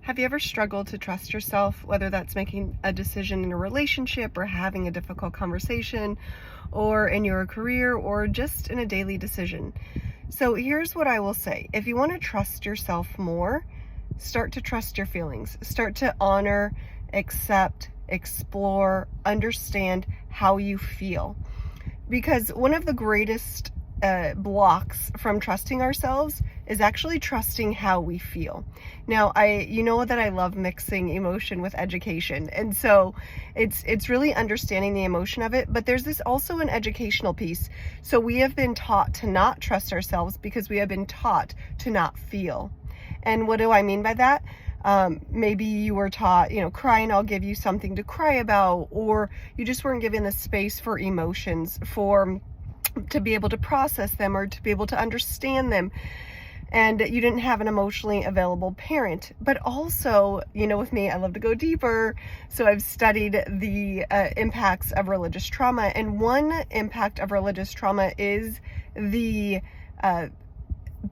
Have you ever struggled to trust yourself, whether that's making a decision in a relationship or having a difficult conversation or in your career or just in a daily decision? So here's what I will say. If you want to trust yourself more, start to trust your feelings. Start to honor, accept, explore, understand how you feel. Because one of the greatest blocks from trusting ourselves is actually trusting how we feel. Now, you know that I love mixing emotion with education, and so it's really understanding the emotion of it. But there's this also an educational piece. So we have been taught to not trust ourselves because we have been taught to not feel. And what do I mean by that? Maybe you were taught, cry and I'll give you something to cry about, or you just weren't given the space for emotions, to be able to process them or to be able to understand them. And you didn't have an emotionally available parent. But also, with me, I love to go deeper. So I've studied the impacts of religious trauma. And one impact of religious trauma is the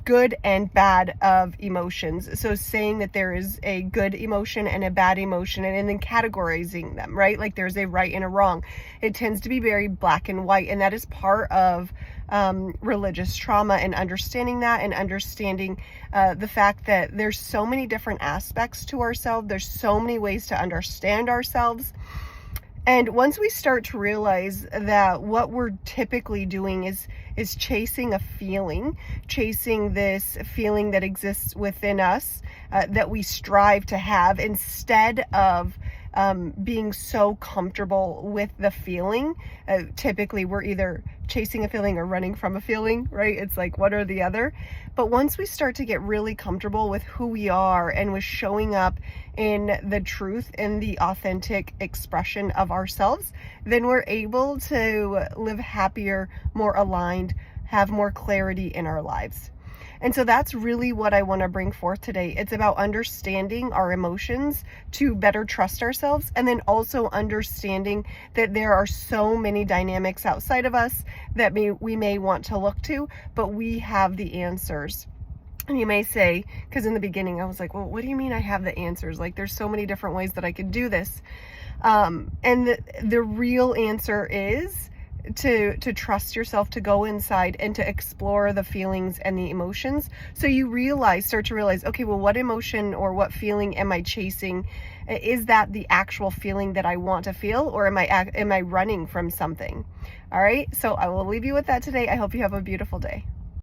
good and bad of emotions. So saying that there is a good emotion and a bad emotion, and then categorizing them, right? Like there's a right and a wrong. It tends to be very black and white, and that is part of religious trauma, and understanding that, and understanding the fact that there's so many different aspects to ourselves. There's so many ways to understand ourselves. And once we start to realize that what we're typically doing is chasing a feeling, chasing this feeling that exists within us, that we strive to have, instead of being so comfortable with the feeling. Typically, we're either chasing a feeling or running from a feeling, right? It's like one or the other. But once we start to get really comfortable with who we are and with showing up in the truth and the authentic expression of ourselves, then we're able to live happier, more aligned, have more clarity in our lives. And so that's really what I want to bring forth today. It's about understanding our emotions to better trust ourselves, and then also understanding that there are so many dynamics outside of us that we may want to look to, but we have the answers. And you may say, because in the beginning I was like, well, what do you mean I have the answers? Like, there's so many different ways that I could do this. And the real answer is to trust yourself, to go inside and to explore the feelings and the emotions. So you start to realize, okay, well, what emotion or what feeling am I chasing? Is that the actual feeling that I want to feel, or am I running from something? All right. So I will leave you with that today. I hope you have a beautiful day.